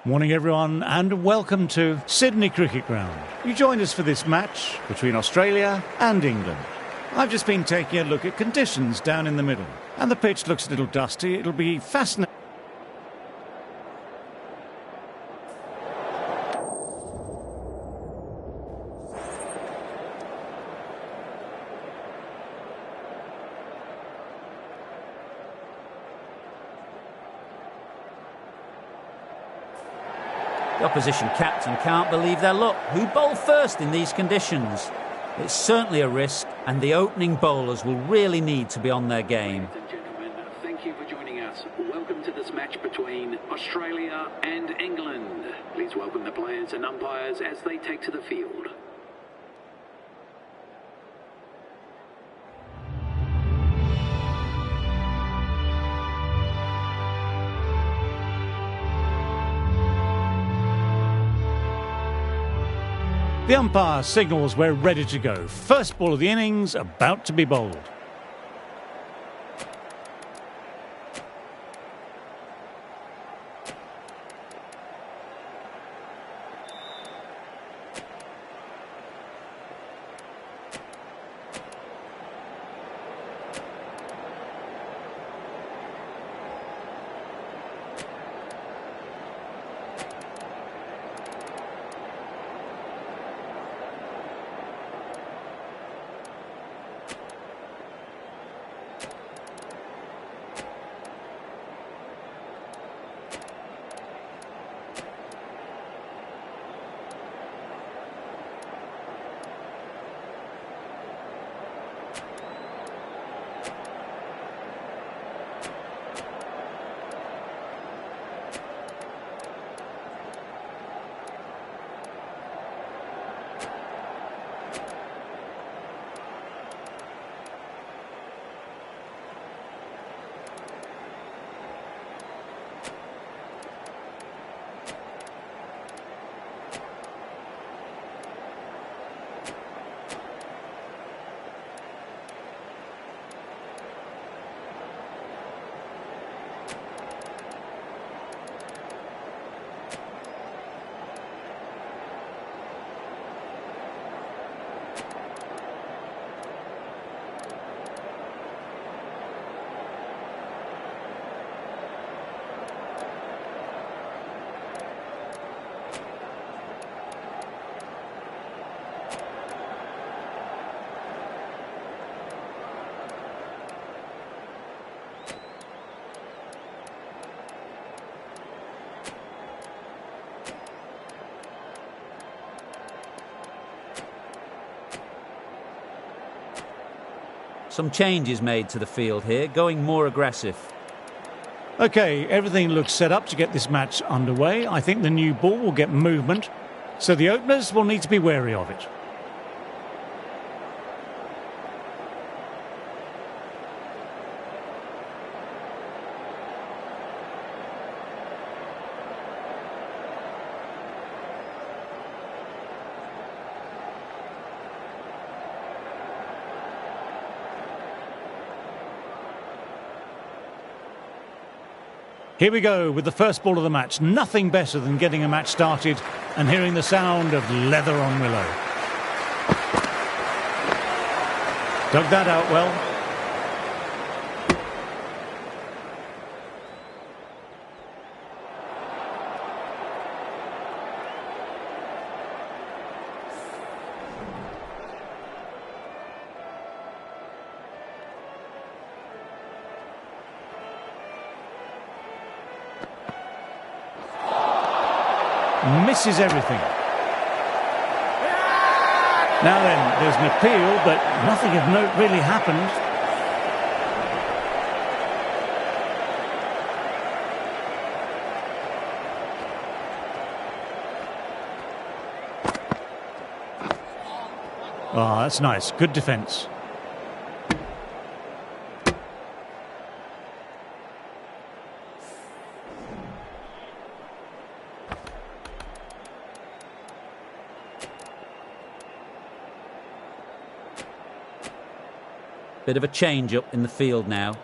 Morning everyone and welcome to Sydney Cricket Ground. You joined us for this match between Australia and England. I've just been taking a look at conditions down in the middle and the pitch looks a little dusty. It'll be fascinating. The opposition captain can't believe their luck. Who bowled first in these conditions? It's certainly a risk, and the opening bowlers will really need to be on their game. Ladies and gentlemen, thank you for joining us. Welcome to this match between Australia and England. Please welcome the players and umpires as they take to the field. The umpire signals we're ready to go. First ball of the innings about to be bowled. Some changes made to the field here, going more aggressive. Okay, everything looks set up to get this match underway. I think the new ball will get movement, so the openers will need to be wary of it. Here we go with the first ball of the match. Nothing better than getting a match started and hearing the sound of leather on willow. Dug that out well. Misses everything. Now then, there's an appeal, but nothing of note really happened. Oh, that's nice. Good defence. Bit of a change-up in the field now.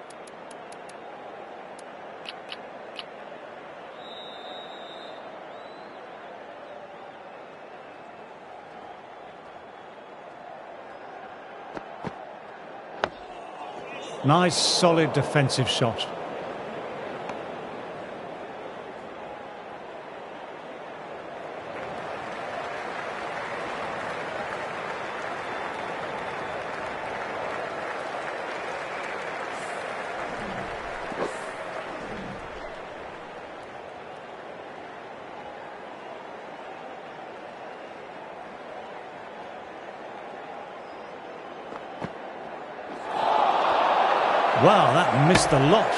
Nice, solid defensive shot. Wow, that missed a lot.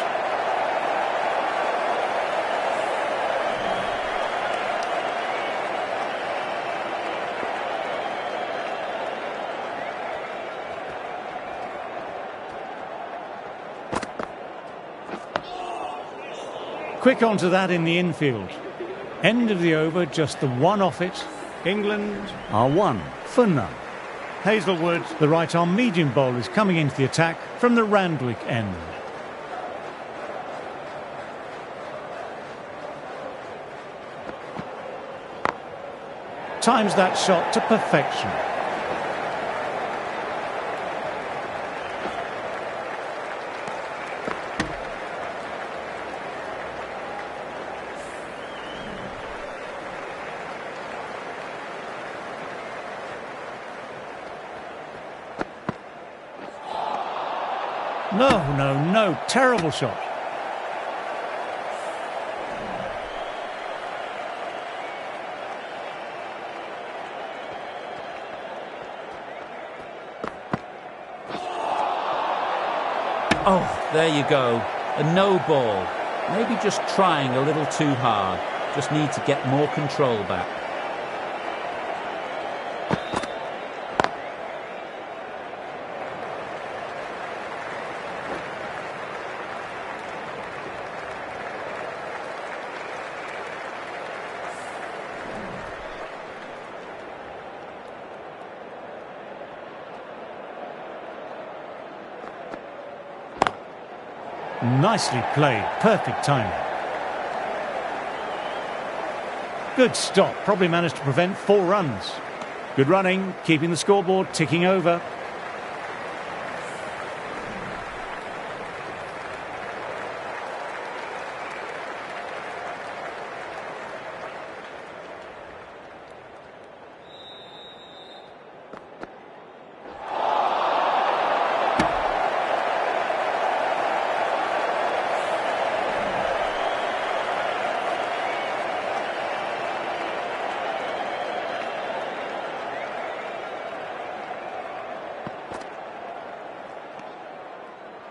Quick onto that in the infield. End of the over, just the one off it. England are 1-0. Hazelwood, the right-arm medium bowler, is coming into the attack from the Randwick end. Times that shot to perfection. No, terrible shot. Oh, there you go. A no ball. Maybe just trying a little too hard. Just need to get more control back. Nicely played, perfect timing. Good stop, probably managed to prevent 4 runs. Good running, keeping the scoreboard ticking over.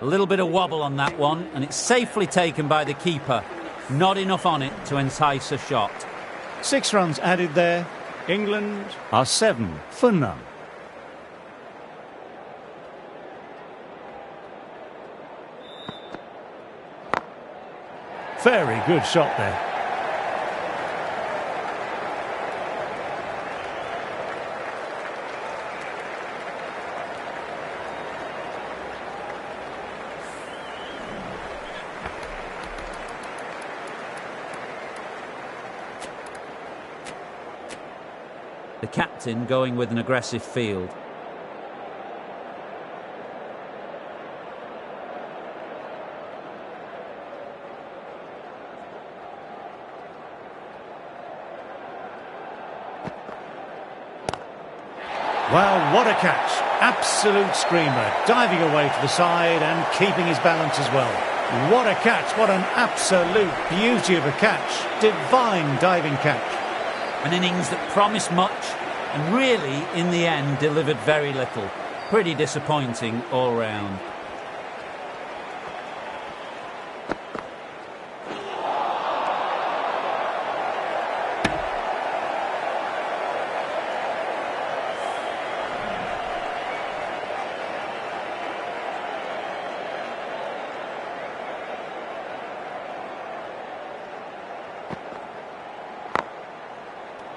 A little bit of wobble on that one, and it's safely taken by the keeper. Not enough on it to entice a shot. 6 runs added there. England are 7-0. Very good shot there. The captain going with an aggressive field. Well, what a catch. Absolute screamer. Diving away to the side and keeping his balance as well. What a catch. What an absolute beauty of a catch. Divine diving catch. An innings that promised much and really, in the end, delivered very little. Pretty disappointing all round.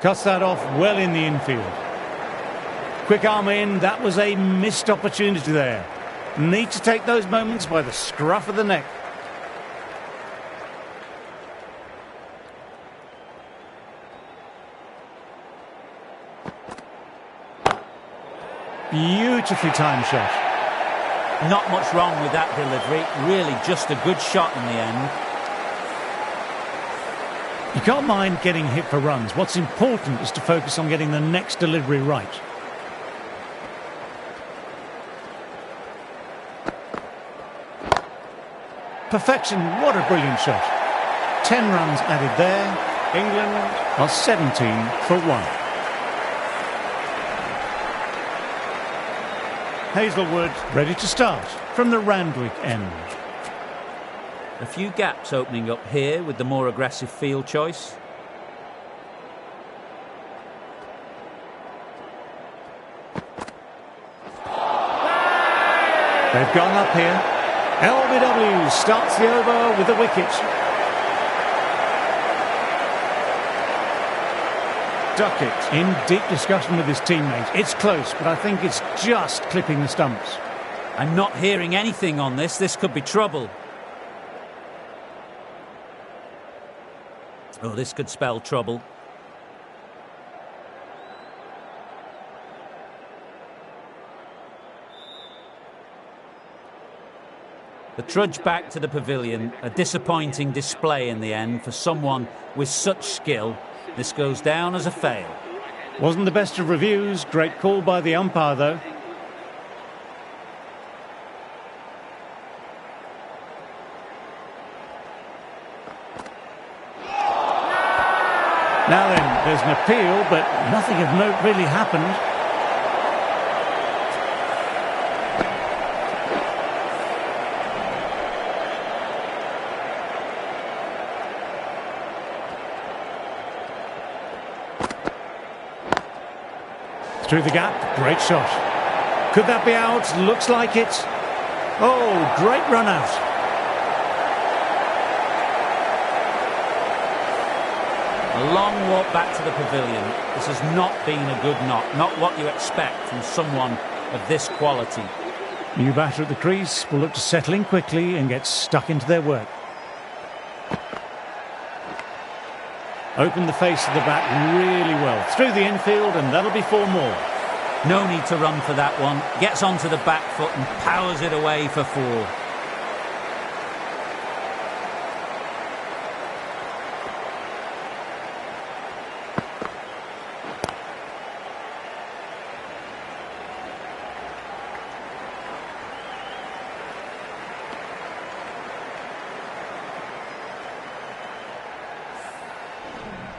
Cuts that off well in the infield. Quick arm in, that was a missed opportunity there. Need to take those moments by the scruff of the neck. Beautifully timed shot. Not much wrong with that delivery. Really just a good shot in the end. You can't mind getting hit for runs. What's important is to focus on getting the next delivery right. Perfection, what a brilliant shot. 10 runs added there. England are 17 for 1. Hazelwood ready to start from the Randwick end. A few gaps opening up here with the more aggressive field choice. They've gone up here. LBW starts the over with a wicket. Duckett in deep discussion with his teammates. It's close, but I think it's just clipping the stumps. I'm not hearing anything on this. This could be trouble. Oh, this could spell trouble. The trudge back to the pavilion, a disappointing display in the end for someone with such skill. This goes down as a fail. Wasn't the best of reviews. Great call by the umpire, though. Now then, there's an appeal, but nothing of note really happened. Through the gap, great shot. Could that be out? Looks like it. Oh, great run out. A long walk back to the pavilion. This has not been a good knock. Not what you expect from someone of this quality. New batter at the crease will look to settle in quickly and get stuck into their work. Open the face of the bat really well. Through the infield, and that'll be 4 more. No need to run for that one. Gets onto the back foot and powers it away for 4.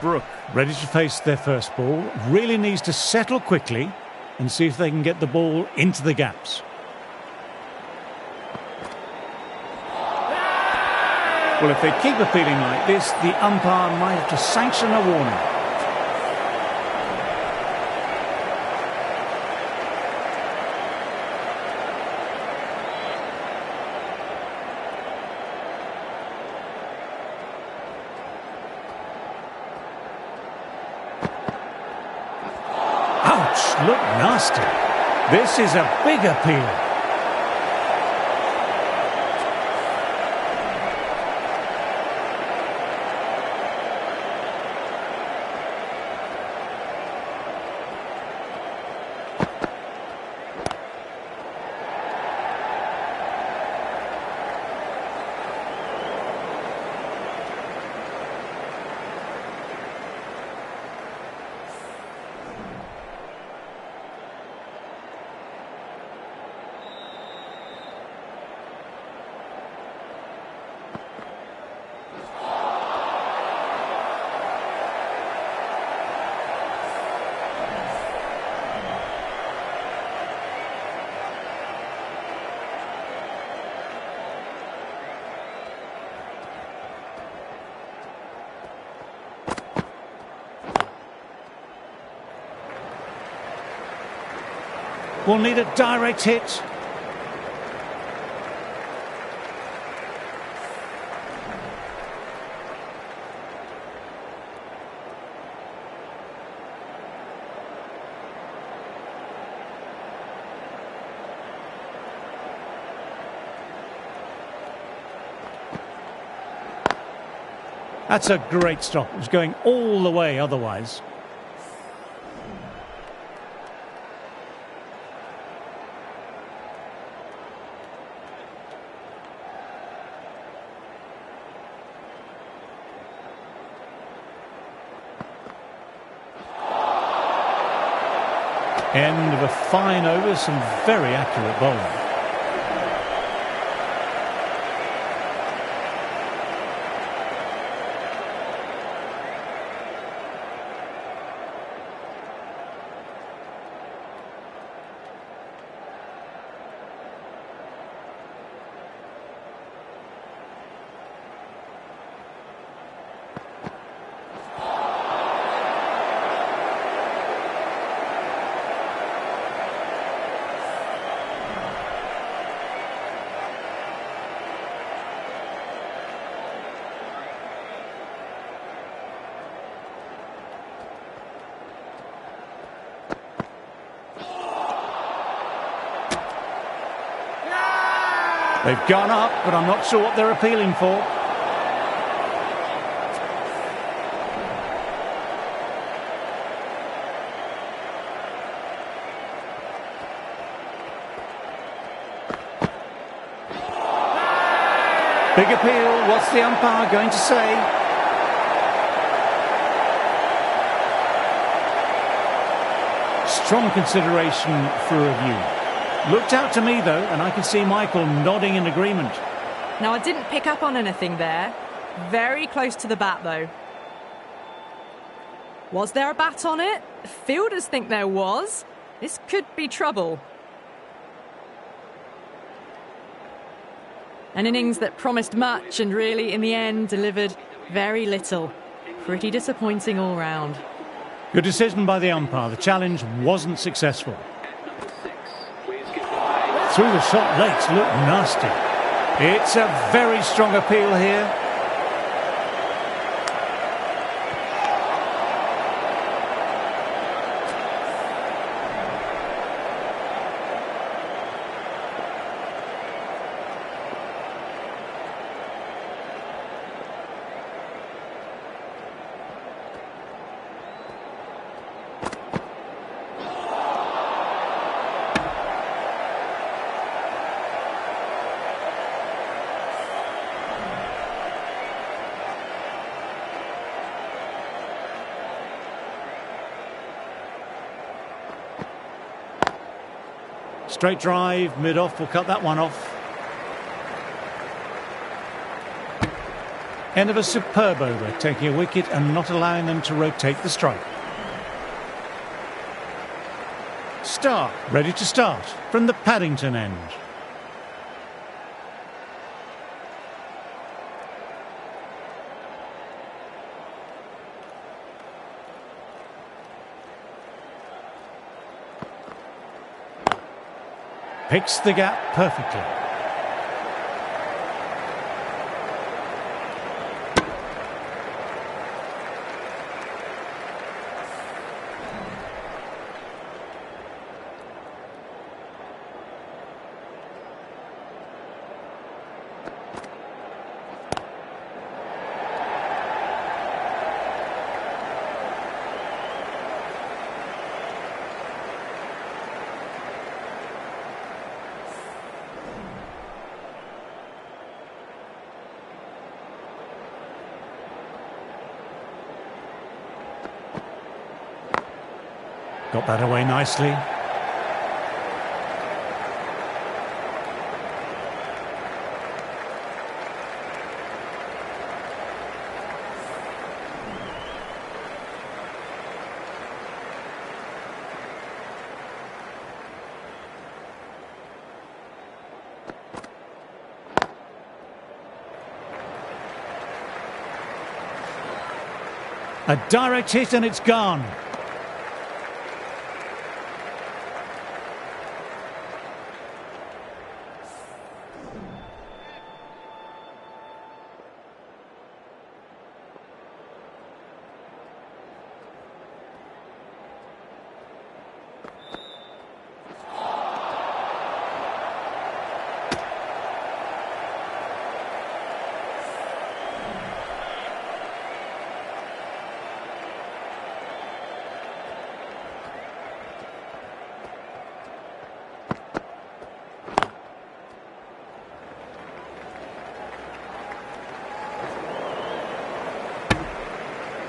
Brook, ready to face their first ball, really needs to settle quickly and see if they can get the ball into the gaps. Well, if they keep appealing like this, the umpire might have to sanction a warning. Ouch, look nasty. This is a big appeal. Will need a direct hit. That's a great stop. It was going all the way otherwise. End of a fine over, some very accurate bowling. They've gone up, but I'm not sure what they're appealing for. Big appeal. What's the umpire going to say? Strong consideration for review. Looked out to me, though, and I can see Michael nodding in agreement. Now, I didn't pick up on anything there. Very close to the bat, though. Was there a bat on it? Fielders think there was. This could be trouble. An innings that promised much and really, in the end, delivered very little. Pretty disappointing all round. Good decision by the umpire. The challenge wasn't successful. Through the short legs, look nasty. It's a very strong appeal here. Straight drive, mid-off, will cut that one off. End of a superb over, taking a wicket and not allowing them to rotate the strike. Start, ready to start, from the Paddington end. Picks the gap perfectly. Got that away nicely. A direct hit and it's gone.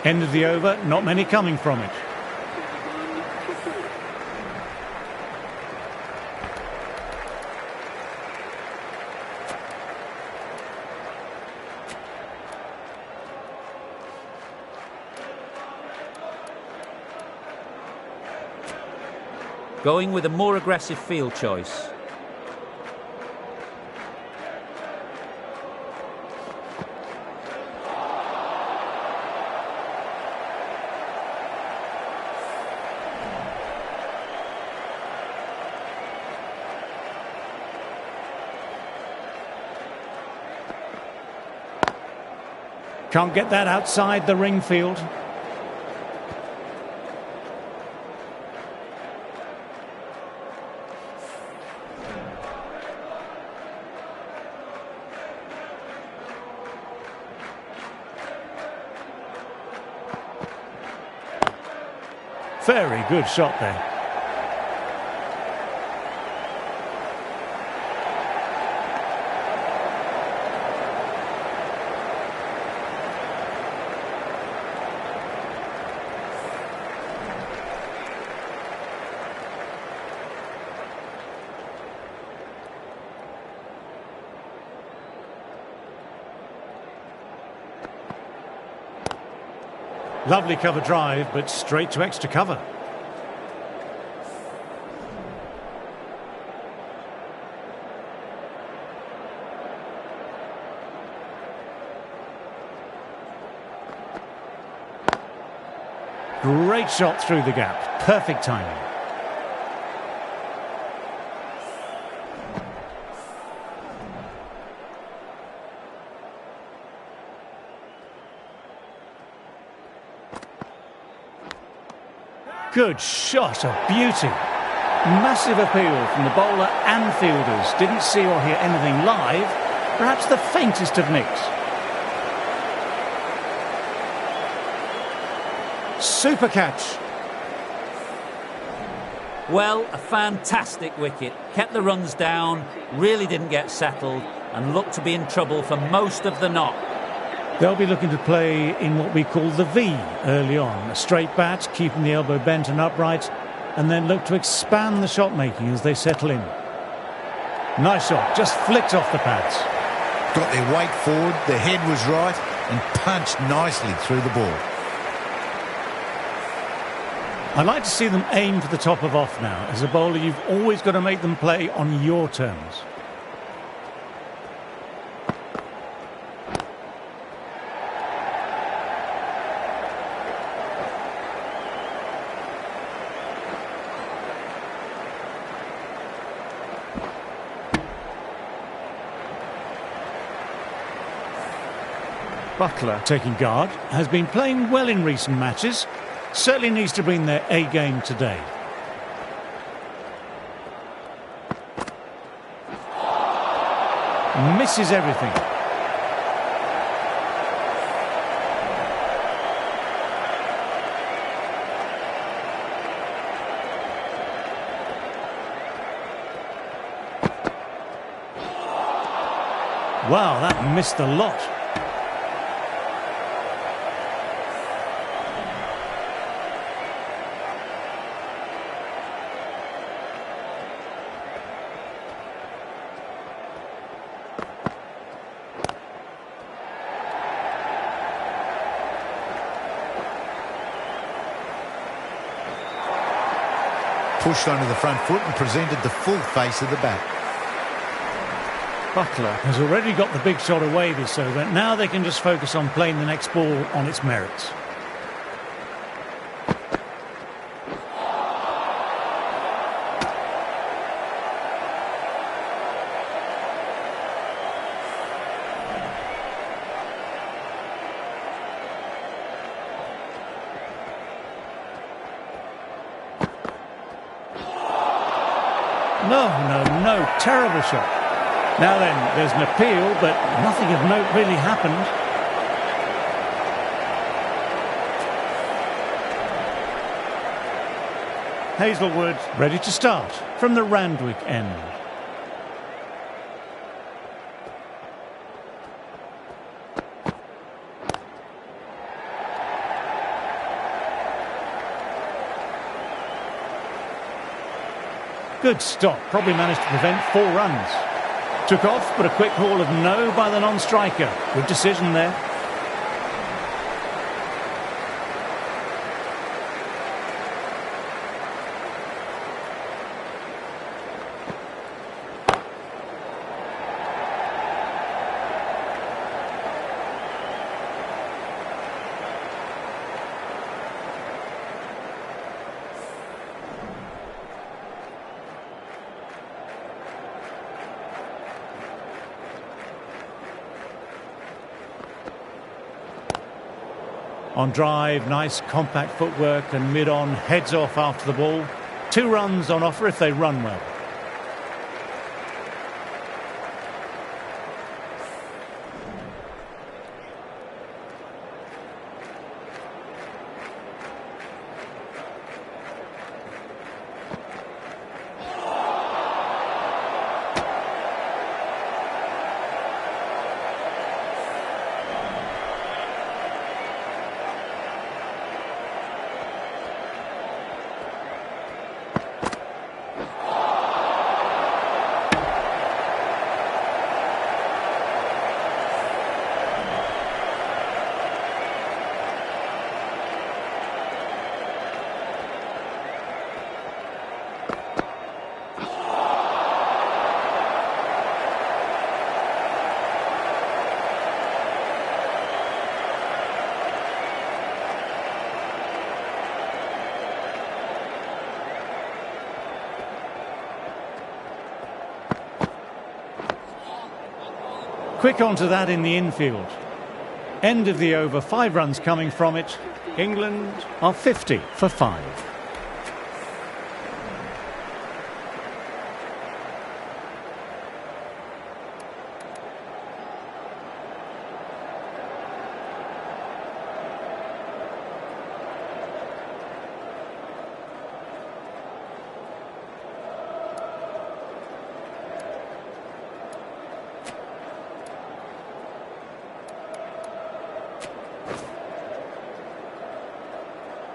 End of the over, not many coming from it. going with a more aggressive field choice. Can't get that outside the ring field. Very good shot there. Lovely cover drive, but straight to extra cover. Great shot through the gap. Perfect timing. Good shot, a beauty. Massive appeal from the bowler and fielders. Didn't see or hear anything live. Perhaps the faintest of nicks. Super catch. Well, a fantastic wicket. Kept the runs down, really didn't get settled, and looked to be in trouble for most of the knock. They'll be looking to play in what we call the V early on. A straight bat, keeping the elbow bent and upright, and then look to expand the shot making as they settle in. Nice shot, just flicked off the pads. Got their weight forward, their head was right, and punched nicely through the ball. I like to see them aim for the top of off now. As a bowler, you've always got to make them play on your terms. Butler, taking guard, has been playing well in recent matches. Certainly needs to bring their A game today. Misses everything. Wow, that missed a lot. Pushed onto the front foot and presented the full face of the bat. Butler has already got the big shot away this over. Now they can just focus on playing the next ball on its merits. No, terrible shot. Now then, there's an appeal, but nothing of note really happened. Hazlewood ready to start from the Randwick end. Good stop, probably managed to prevent 4 runs. Took off, but a quick haul of no by the non-striker. Good decision there. On drive, nice compact footwork, and mid-on heads off after the ball. 2 runs on offer if they run well. Quick onto that in the infield. End of the over, 5 runs coming from it. England are 50 for 5.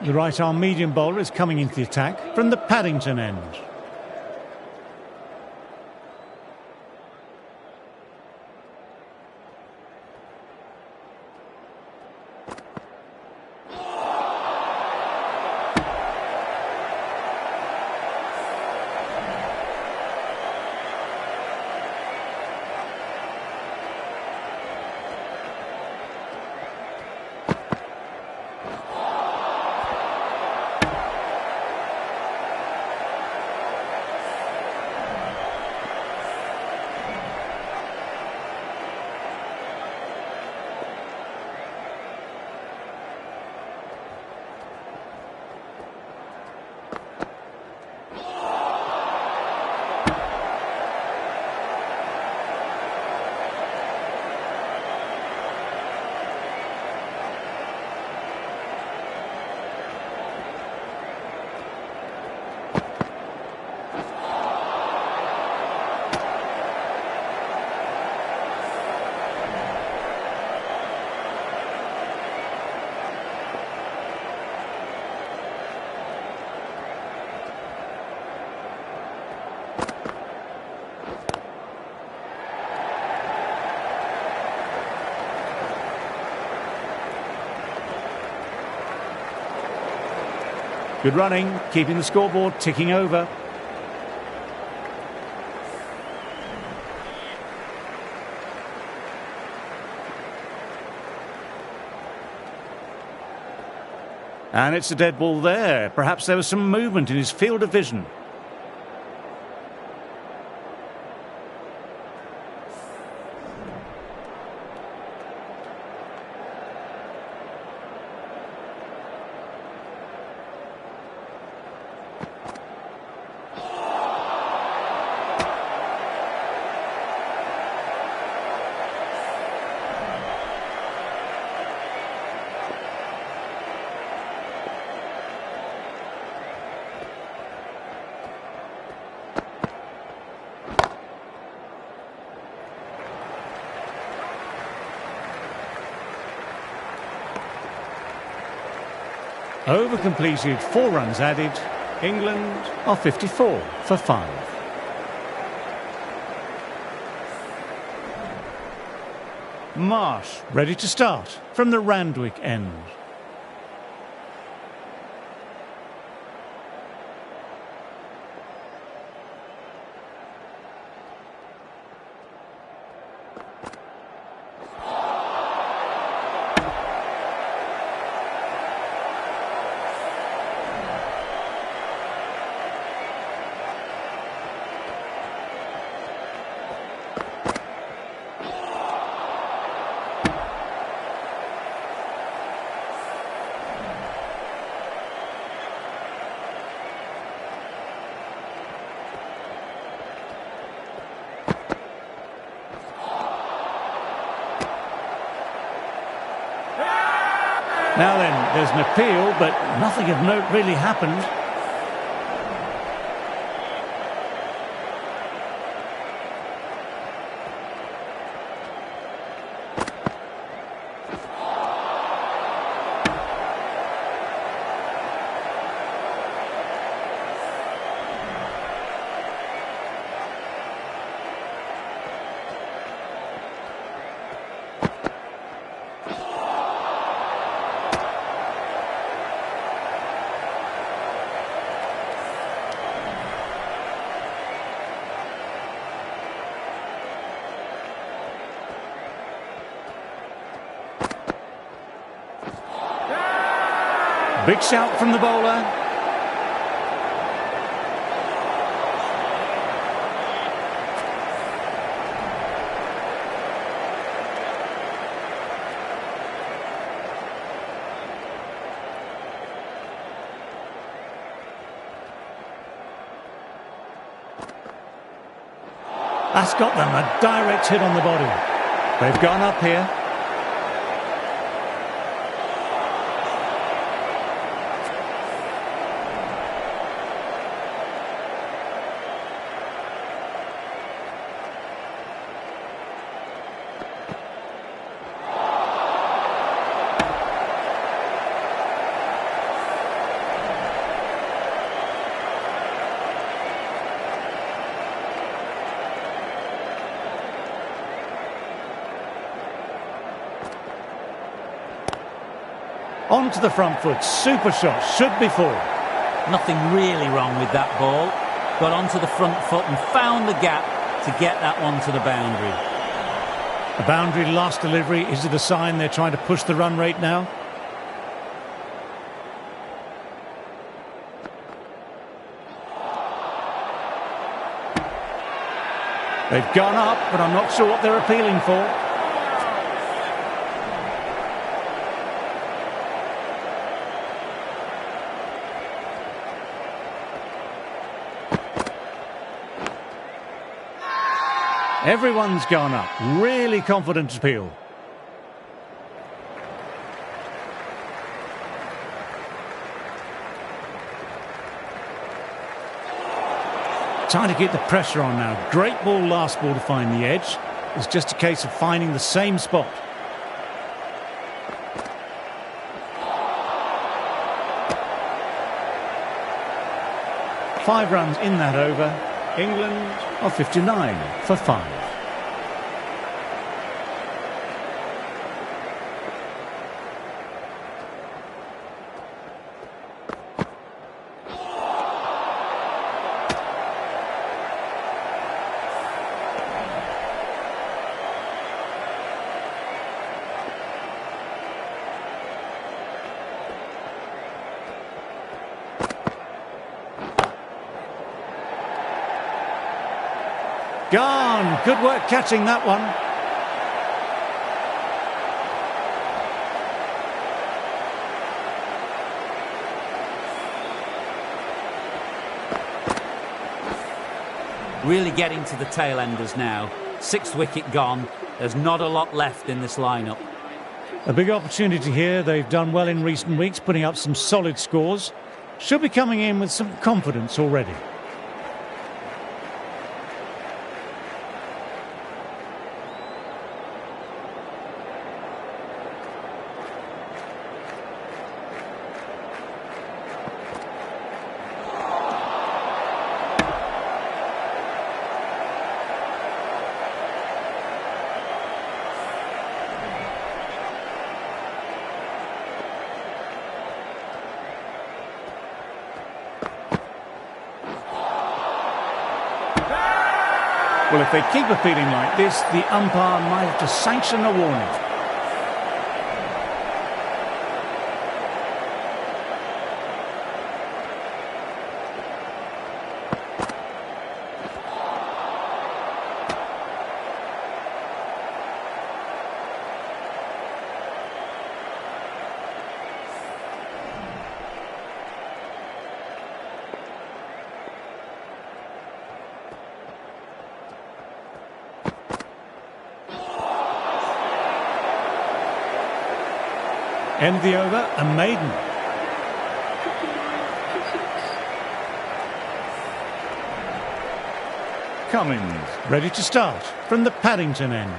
The right-arm medium bowler is coming into the attack from the Paddington end. Good running, keeping the scoreboard ticking over. And it's a dead ball there. Perhaps there was some movement in his field of vision. Over completed, 4 runs added. England are 54 for 5. Marsh ready to start from the Randwick end. Now then, there's an appeal, but nothing of note really happened. Big shout from the bowler. That's got them, a direct hit on the body. They've gone up here. On to the front foot, super shot, should be full. Nothing really wrong with that ball. Got onto the front foot and found the gap to get that one to the boundary. A boundary last delivery, is it a sign they're trying to push the run rate now? They've gone up, but I'm not sure what they're appealing for. Everyone's gone up. Really confident appeal. Trying to get the pressure on now. Great ball last ball to find the edge. It's just a case of finding the same spot. Five runs in that over. England are 59 for 5. Gone. Good work catching that one. Really getting to the tail enders now. 6th wicket gone. There's not a lot left in this lineup. A big opportunity here. They've done well in recent weeks, putting up some solid scores. Should be coming in with some confidence already. Well, if they keep appealing like this, the umpire might have to sanction a warning. End of the over, a maiden. 59 for 6. Cummins, ready to start from the Paddington end.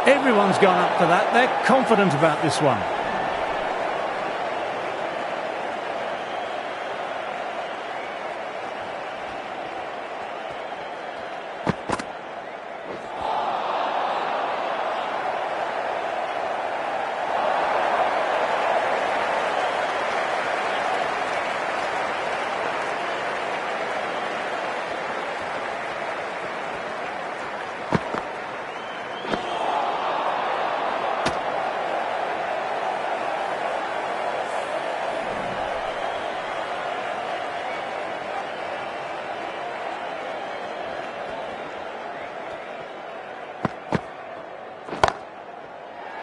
Everyone's gone up for that. They're confident about this one.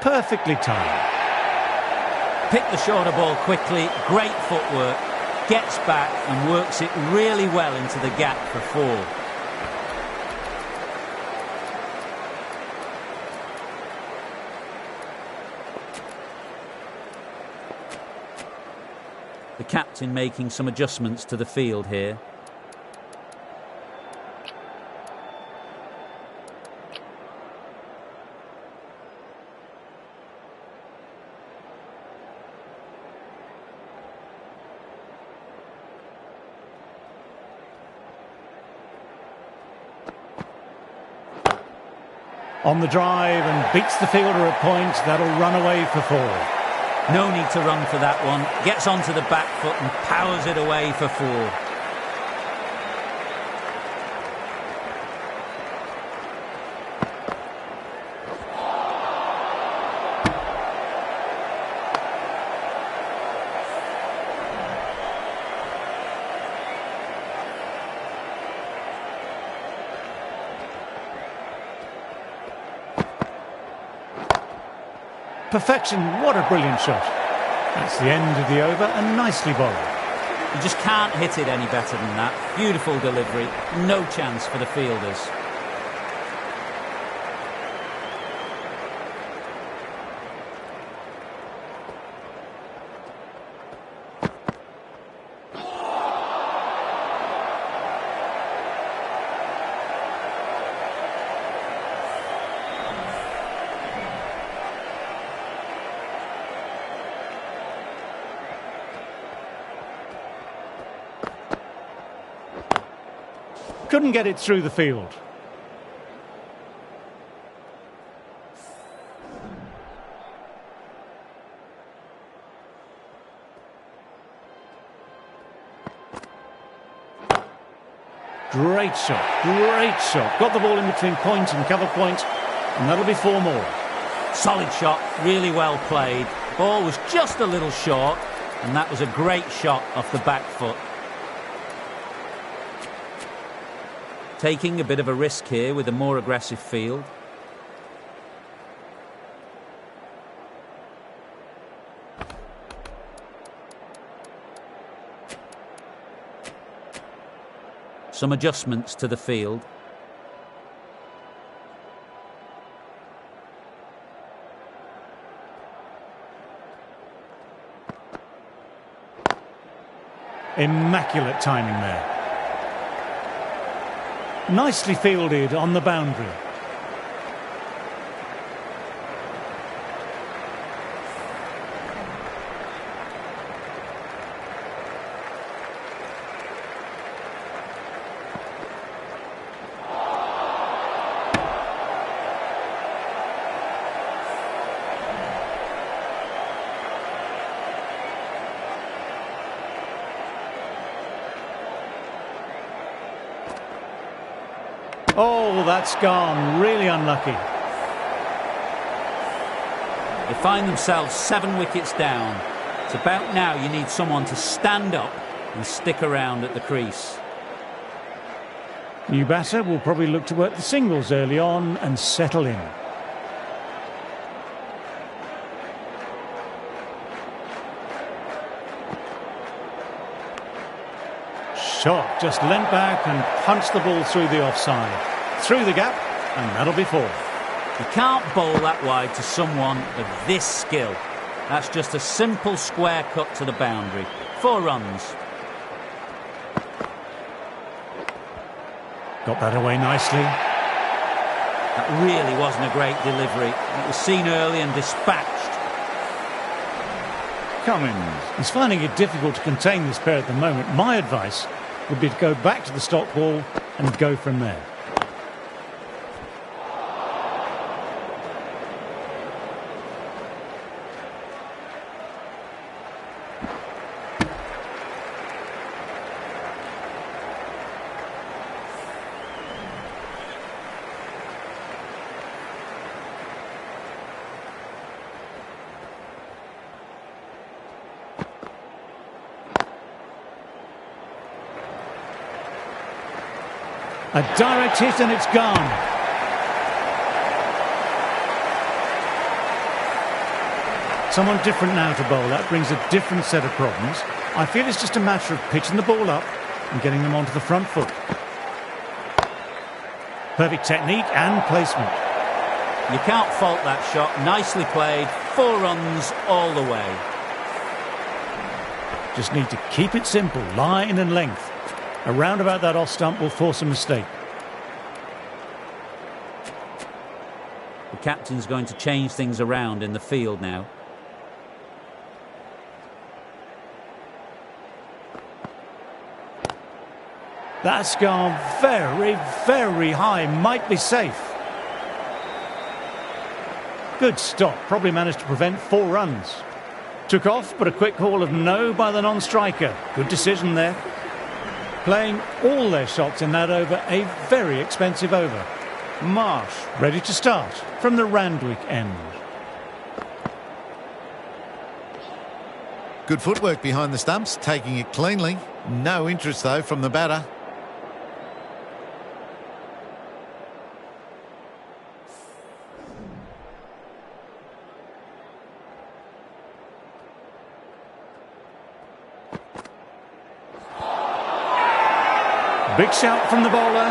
Perfectly timed. Pick the shorter ball quickly, great footwork, gets back and works it really well into the gap for 4. The captain making some adjustments to the field here. On the drive and beats the fielder a point. That'll run away for 4. No need to run for that one. Gets onto the back foot and powers it away for 4. Perfection, what a brilliant shot. That's the end of the over and nicely bowled. You just can't hit it any better than that. Beautiful delivery, no chance for the fielders. Couldn't get it through the field. Great shot, great shot. Got the ball in between point and cover point, and that'll be 4 more. Solid shot, really well played. Ball was just a little short, and that was a great shot off the back foot. Taking a bit of a risk here with a more aggressive field. Some adjustments to the field. Immaculate timing there. Nicely fielded on the boundary. Oh, that's gone. Really unlucky. They find themselves 7 wickets down. It's about now you need someone to stand up and stick around at the crease. New batter will probably look to work the singles early on and settle in. shot. Just leant back and punched the ball through the offside. Through the gap, and that'll be 4. You can't bowl that wide to someone of this skill. That's just a simple square cut to the boundary. 4 runs. Got that away nicely. That really wasn't a great delivery. It was seen early and dispatched. Cummins is finding it difficult to contain this pair at the moment. My advice would be to go back to the stop ball and go from there. A direct hit and it's gone. Someone different now to bowl. That brings a different set of problems. I feel it's just a matter of pitching the ball up and getting them onto the front foot. Perfect technique and placement. You can't fault that shot. Nicely played. 4 runs all the way. Just need to keep it simple, line and length. A roundabout that off stump will force a mistake. The captain's going to change things around in the field now. That's gone very, very high. Might be safe. Good stop. Probably managed to prevent 4 runs. Took off, but a quick call of no by the non-striker. Good decision there. Playing all their shots in that over, a very expensive over. Marsh ready to start from the Randwick end. Good footwork behind the stumps, taking it cleanly. No interest, though, from the batter. Big shout from the bowler.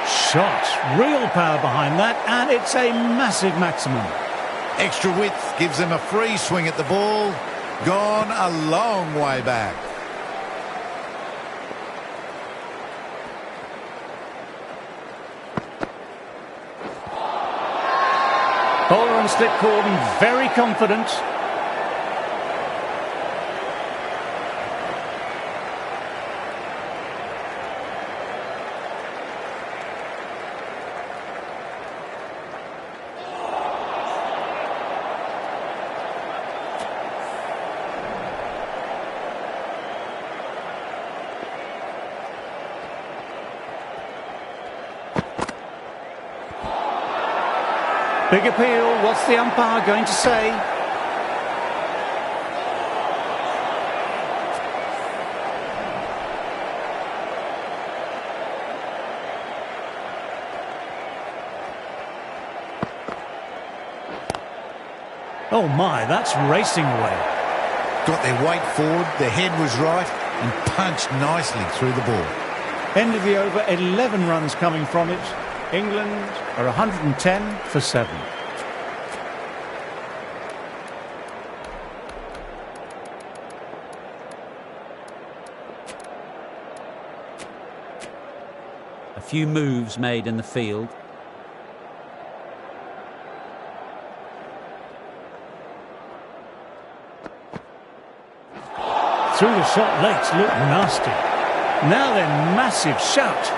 Shot. Real power behind that, and it's a massive maximum. Extra width gives them a free swing at the ball. Gone a long way back. Bowler on slip cordon, very confident. Big appeal. What's the umpire going to say? Oh my, that's racing away. Got their weight forward, their head was right, and punched nicely through the ball. End of the over, 11 runs coming from it. England are 110 for 7. A few moves made in the field. Through the shot, legs look nasty. Now then, massive shout.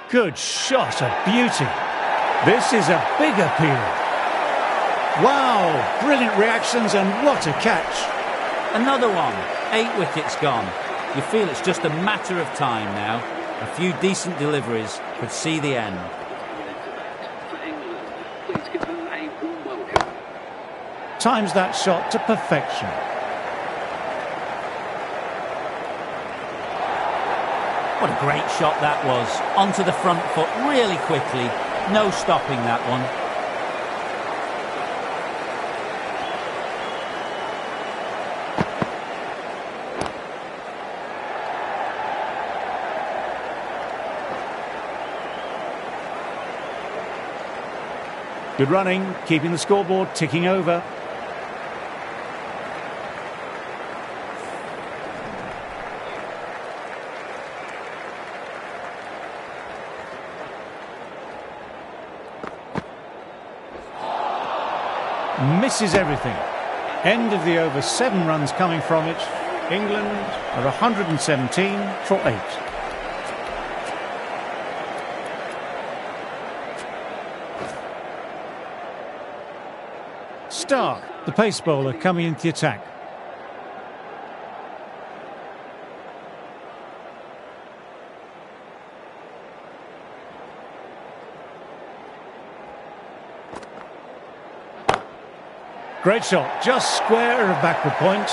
Good shot, a beauty. This is a big appeal. Wow, brilliant reactions and what a catch. Another one, 8 wickets gone. You feel it's just a matter of time now. A few decent deliveries could see the end. Times that shot to perfection. What a great shot that was. Onto the front foot really quickly. No stopping that one. Good running, keeping the scoreboard ticking over. Misses everything. End of the over, 7 runs coming from it. England are 117 for 8. Stark, the pace bowler, coming into the attack. Great shot, just square of backward point,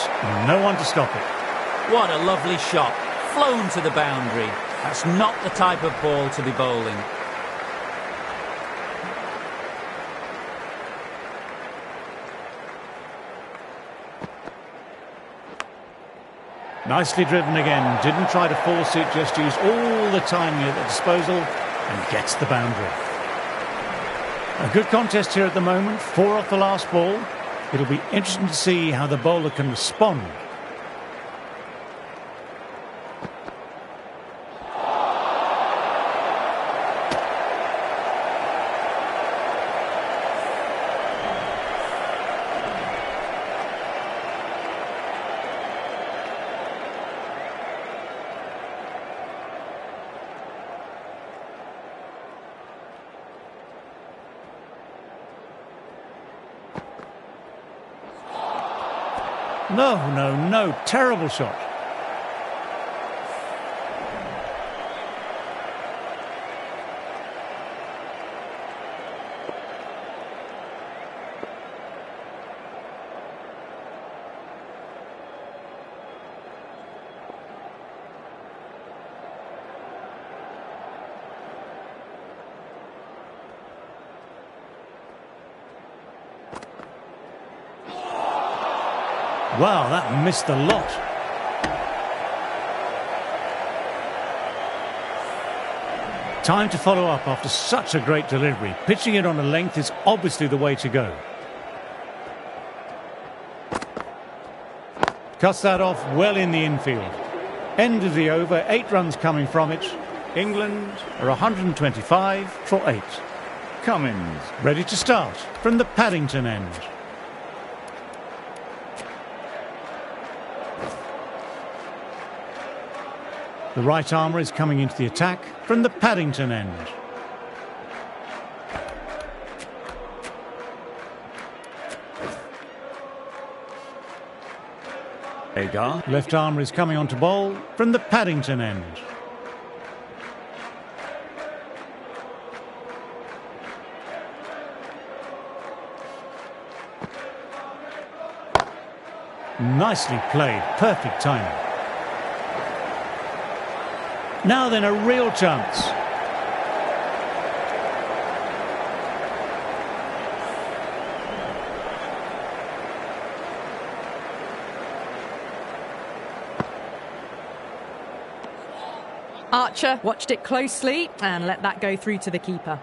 no one to stop it. What a lovely shot, flown to the boundary. That's not the type of ball to be bowling. Nicely driven again, didn't try to force it, just used all the timing at the disposal and gets the boundary. A good contest here at the moment, 4 off the last ball. It'll be interesting to see how the bowler can respond. No, terrible shot. Wow, that missed a lot. Time to follow up after such a great delivery. Pitching it on a length is obviously the way to go. Cuts that off well in the infield. End of the over, 8 runs coming from it. England are 125 for 8. Cummins ready to start from the Paddington end. The right armour is coming into the attack from the Paddington end. Agar. Left armour is coming on to bowl from the Paddington end. Nicely played, perfect timing. Now then, a real chance. Archer watched it closely and let that go through to the keeper.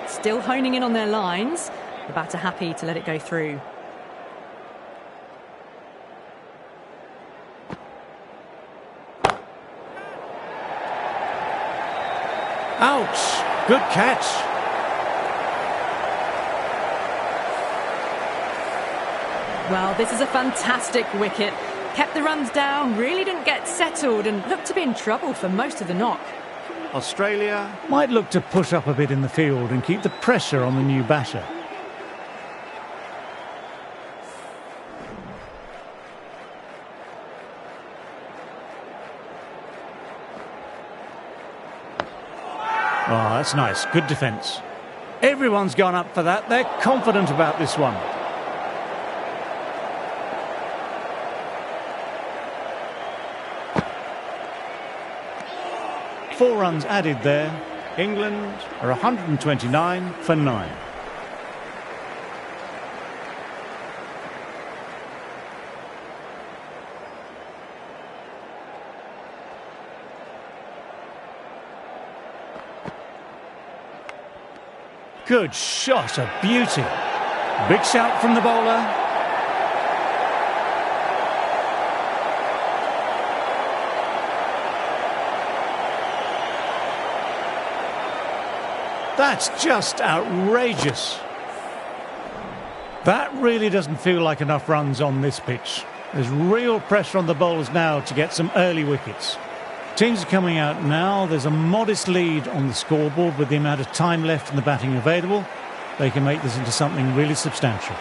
Still honing in on their lines. The batter happy to let it go through. Ouch! Good catch. Well, this is a fantastic wicket. Kept the runs down, really didn't get settled and looked to be in trouble for most of the knock. Australia might look to push up a bit in the field and keep the pressure on the new batter. Oh, that's nice. Good defence. Everyone's gone up for that. They're confident about this one. Four runs added there. England are 129 for 9. Good shot, a beauty. Big shout from the bowler. That's just outrageous. That really doesn't feel like enough runs on this pitch. There's real pressure on the bowlers now to get some early wickets. Teams are coming out now. There's a modest lead on the scoreboard with the amount of time left in the batting available. They can make this into something really substantial.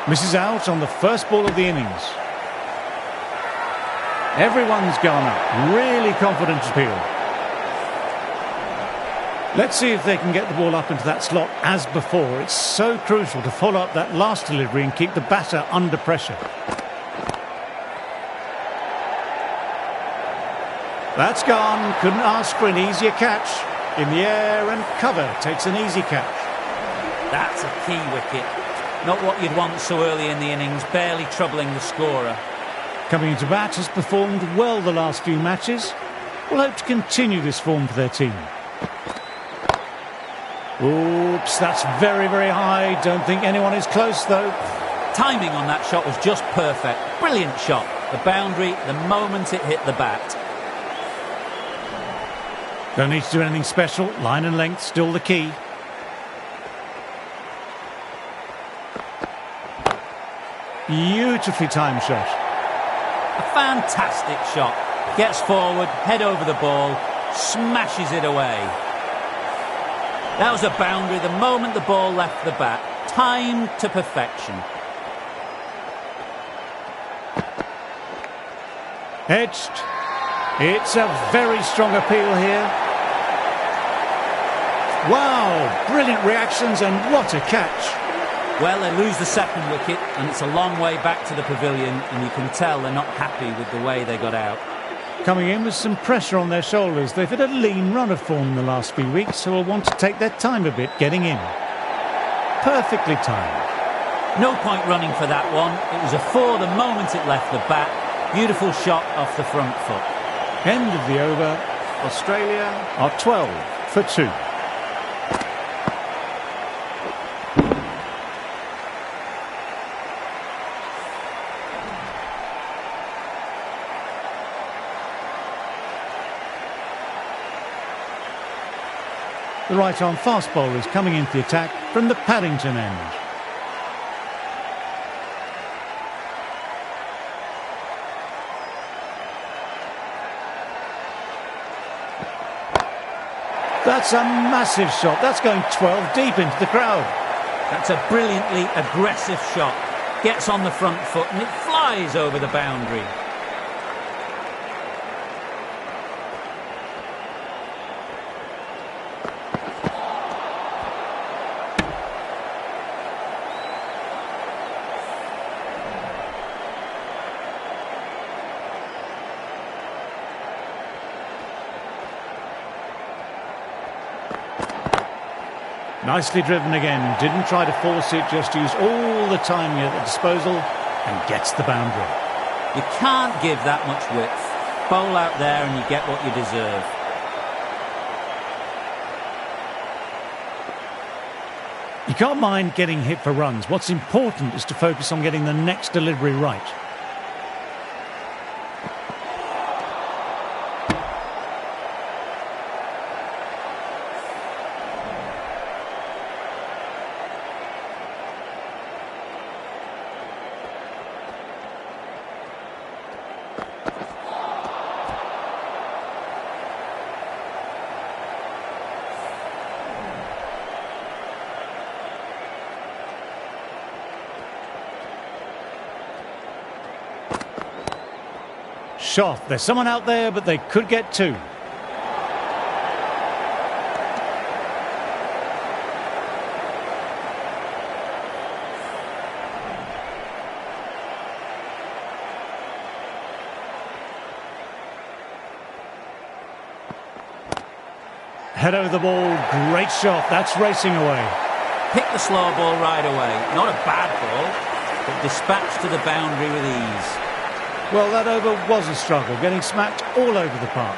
Misses out on the first ball of the innings. Everyone's gone up. Really confident appeal. Let's see if they can get the ball up into that slot as before. It's so crucial to follow up that last delivery and keep the batter under pressure. That's gone. Couldn't ask for an easier catch. In the air and cover. Takes an easy catch. That's a key wicket. Not what you'd want so early in the innings, barely troubling the scorer. Coming into bat, has performed well the last few matches. Will hope to continue this form for their team. Oops, that's very, very high. Don't think anyone is close, though. Timing on that shot was just perfect. Brilliant shot. The boundary, the moment it hit the bat. Don't need to do anything special. Line and length still the key. Beautifully timed shot. A fantastic shot. Gets forward, head over the ball, smashes it away. That was a boundary the moment the ball left the bat. Timed to perfection. Edged. It's a very strong appeal here. Wow, brilliant reactions and what a catch. Well, they lose the second wicket and it's a long way back to the pavilion and you can tell they're not happy with the way they got out. Coming in with some pressure on their shoulders. They've had a lean run of form in the last few weeks, so will want to take their time a bit getting in. Perfectly timed. No point running for that one. It was a four the moment it left the bat. Beautiful shot off the front foot. End of the over. Australia are 12 for 2. The right-arm fast bowler is coming into the attack from the Paddington end. That's a massive shot. That's going 12 deep into the crowd. That's a brilliantly aggressive shot. Gets on the front foot and it flies over the boundary. Nicely driven again. Didn't try to force it, just used all the time at the disposal and gets the boundary. You can't give that much width. Bowl out there and you get what you deserve. You can't mind getting hit for runs. What's important is to focus on getting the next delivery right. shot. There's someone out there, but they could get two. Head over the ball, great shot, that's racing away. Pick the slow ball right away. Not a bad ball, but dispatched to the boundary with ease. Well, that over was a struggle, getting smacked all over the park.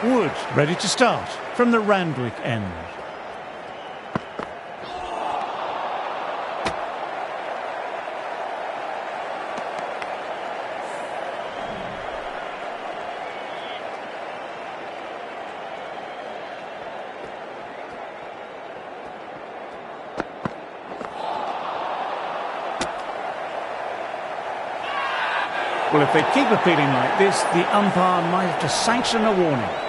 Wood ready to start from the Randwick end. Well, if they keep appealing like this, the umpire might have to sanction a warning.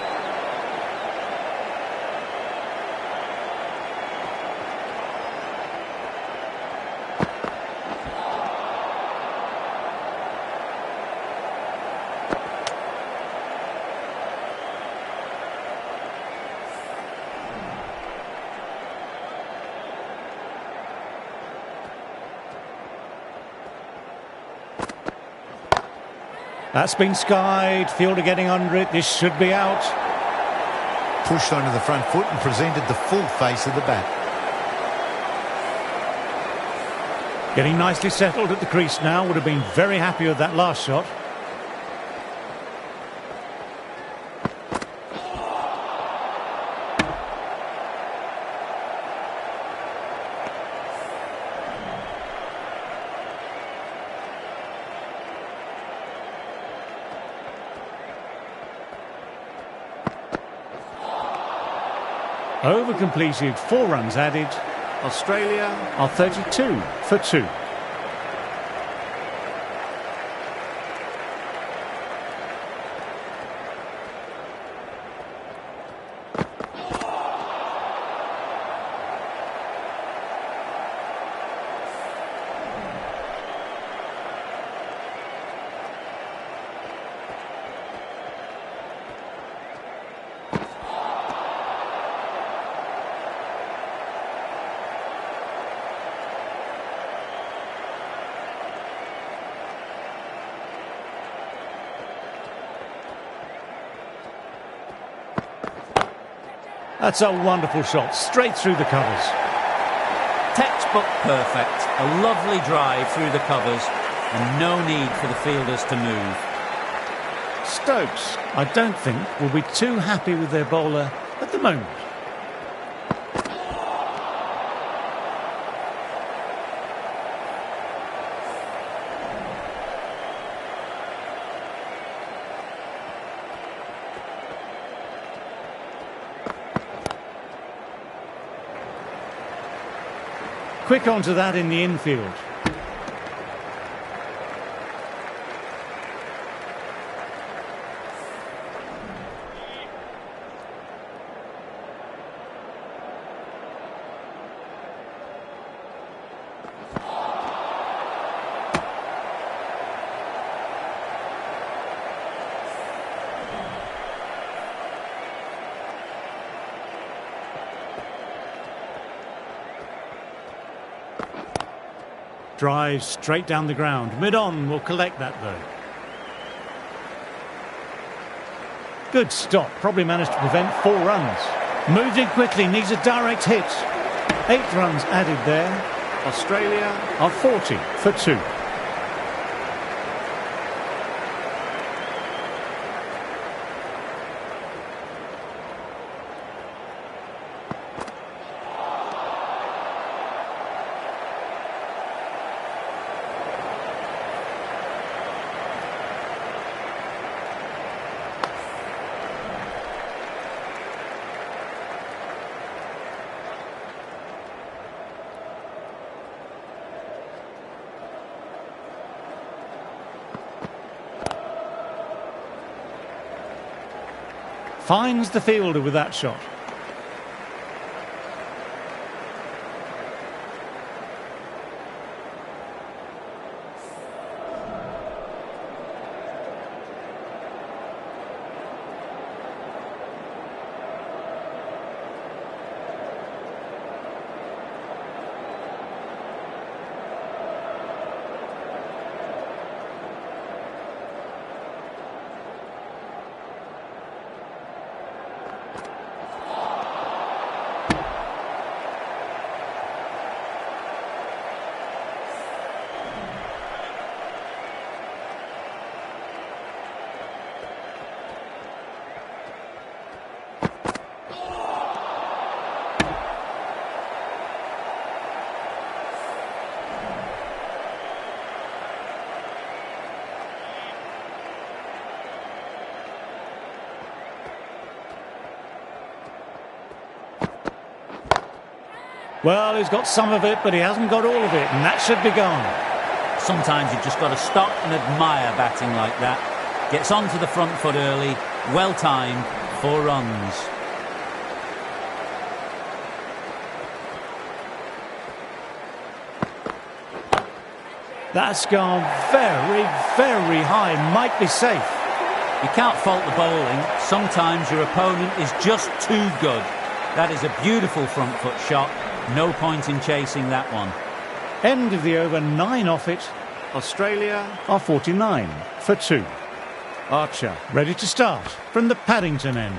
That's been skied. Fielder getting under it. This should be out. Pushed onto the front foot and presented the full face of the bat. Getting nicely settled at the crease now. Would have been very happy with that last shot. Over completed, 4 runs added. Australia are 32 for 2. That's a wonderful shot, straight through the covers. Textbook perfect. A lovely drive through the covers and no need for the fielders to move. Stokes, I don't think, will be too happy with their bowler at the moment. Quick onto that in the infield. Drives straight down the ground. Mid-on will collect that though. Good stop. Probably managed to prevent 4 runs. Moved in quickly. Needs a direct hit. 8 runs added there. Australia are 40 for 2. Finds the fielder with that shot. Well, he's got some of it, but he hasn't got all of it, and that should be gone. Sometimes you've just got to stop and admire batting like that. Gets onto the front foot early, well timed, 4 runs. That's gone very, very high. Might be safe. You can't fault the bowling. Sometimes your opponent is just too good. That is a beautiful front foot shot. No point in chasing that one. End of the over, 9 off it. Australia are 49 for 2. Archer ready to start from the Paddington end.